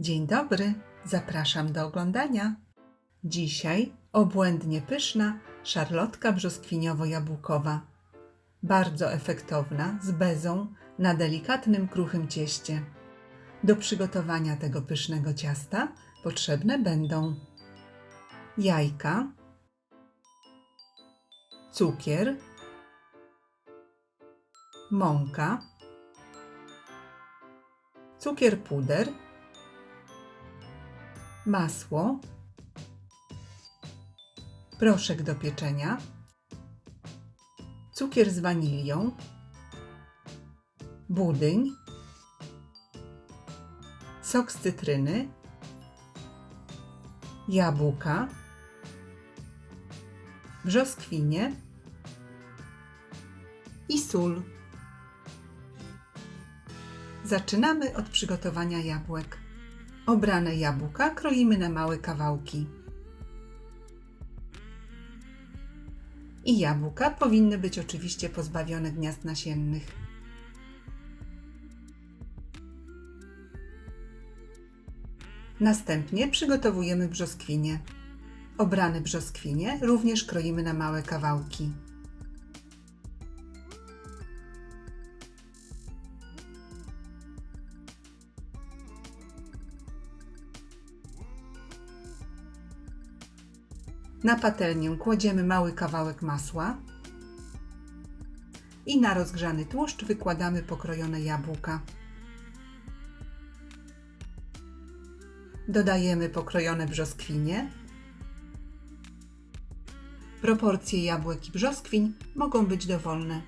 Dzień dobry, zapraszam do oglądania. Dzisiaj obłędnie pyszna szarlotka brzoskwiniowo-jabłkowa. Bardzo efektowna, z bezą, na delikatnym, kruchym cieście. Do przygotowania tego pysznego ciasta potrzebne będą jajka, cukier, mąka, cukier puder, masło, proszek do pieczenia, cukier z wanilią, budyń, sok z cytryny, jabłka, brzoskwinie i sól. Zaczynamy od przygotowania jabłek. Obrane jabłka kroimy na małe kawałki. I jabłka powinny być oczywiście pozbawione gniazd nasiennych. Następnie przygotowujemy brzoskwinie. Obrane brzoskwinie również kroimy na małe kawałki. Na patelnię kładziemy mały kawałek masła i na rozgrzany tłuszcz wykładamy pokrojone jabłka. Dodajemy pokrojone brzoskwinie. Proporcje jabłek i brzoskwiń mogą być dowolne.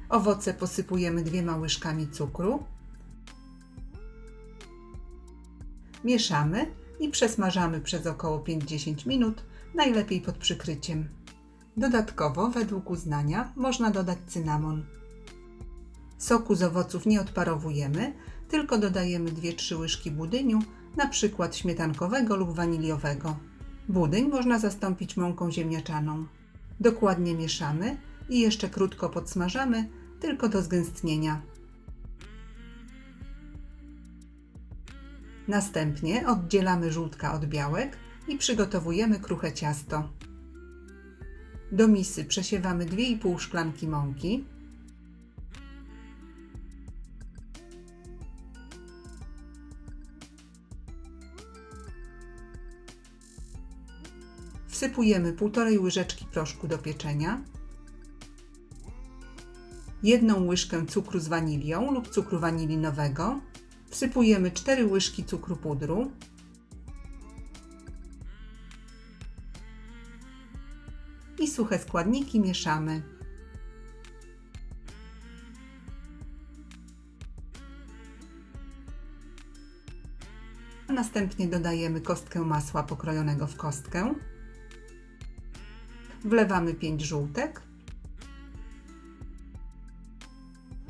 Owoce posypujemy 2 łyżkami cukru. Mieszamy i przesmażamy przez około 5-10 minut, najlepiej pod przykryciem. Dodatkowo, według uznania, można dodać cynamon. Soku z owoców nie odparowujemy, tylko dodajemy 2-3 łyżki budyniu, na przykład śmietankowego lub waniliowego. Budyń można zastąpić mąką ziemniaczaną. Dokładnie mieszamy i jeszcze krótko podsmażamy, tylko do zgęstnienia. Następnie oddzielamy żółtka od białek i przygotowujemy kruche ciasto. Do misy przesiewamy 2,5 szklanki mąki, wsypujemy 1,5 łyżeczki proszku do pieczenia, 1 łyżkę cukru z wanilią lub cukru wanilinowego, wsypujemy 4 łyżki cukru pudru, i suche składniki mieszamy. Następnie dodajemy kostkę masła pokrojonego w kostkę. Wlewamy 5 żółtek.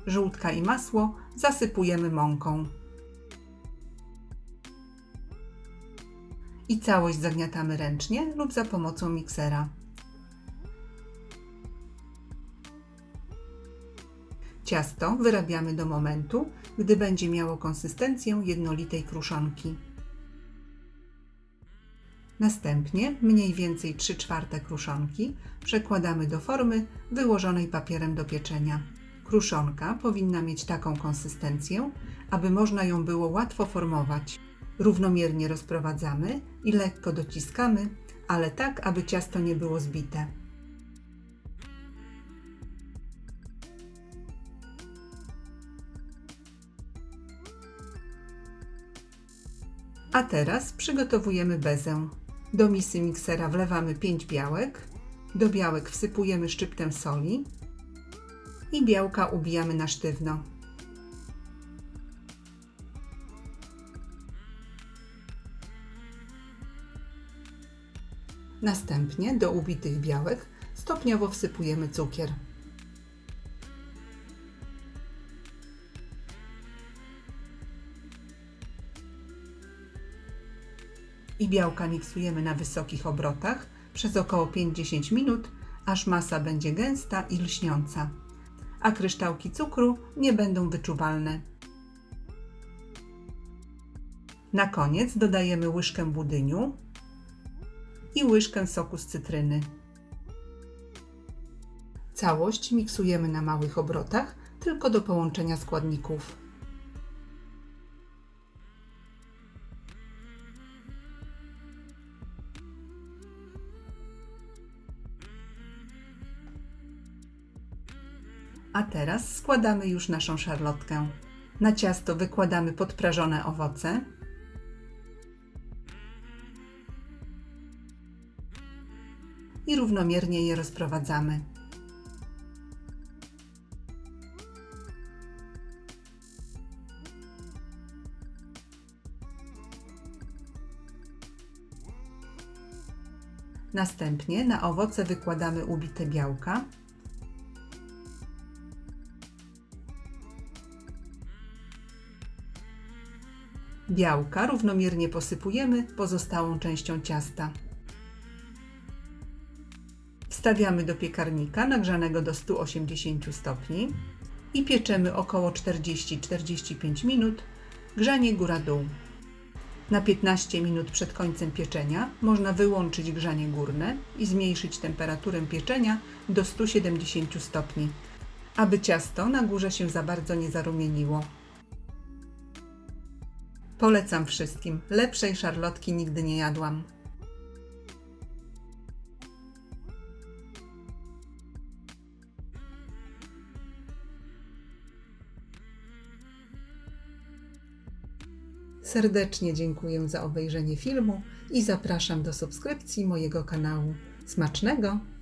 Żółtka i masło zasypujemy mąką. I całość zagniatamy ręcznie lub za pomocą miksera. Ciasto wyrabiamy do momentu, gdy będzie miało konsystencję jednolitej kruszonki. Następnie mniej więcej 3/4 kruszonki przekładamy do formy wyłożonej papierem do pieczenia. Kruszonka powinna mieć taką konsystencję, aby można ją było łatwo formować. Równomiernie rozprowadzamy i lekko dociskamy, ale tak, aby ciasto nie było zbite. A teraz przygotowujemy bezę. Do misy miksera wlewamy 5 białek, do białek wsypujemy szczyptę soli i białka ubijamy na sztywno. Następnie do ubitych białek stopniowo wsypujemy cukier. I białka miksujemy na wysokich obrotach przez około 5-10 minut, aż masa będzie gęsta i lśniąca. a kryształki cukru nie będą wyczuwalne. Na koniec dodajemy łyżkę budyniu i łyżkę soku z cytryny. Całość miksujemy na małych obrotach, tylko do połączenia składników. A teraz składamy już naszą szarlotkę. Na ciasto wykładamy podprażone owoce i równomiernie je rozprowadzamy. Następnie na owoce wykładamy ubite białka równomiernie posypujemy pozostałą częścią ciasta. Wstawiamy do piekarnika nagrzanego do 180 stopni i pieczemy około 40-45 minut, grzanie góra-dół. Na 15 minut przed końcem pieczenia można wyłączyć grzanie górne i zmniejszyć temperaturę pieczenia do 170 stopni, aby ciasto na górze się za bardzo nie zarumieniło. Polecam wszystkim, lepszej szarlotki nigdy nie jadłam. Serdecznie dziękuję za obejrzenie filmu i zapraszam do subskrypcji mojego kanału. Smacznego!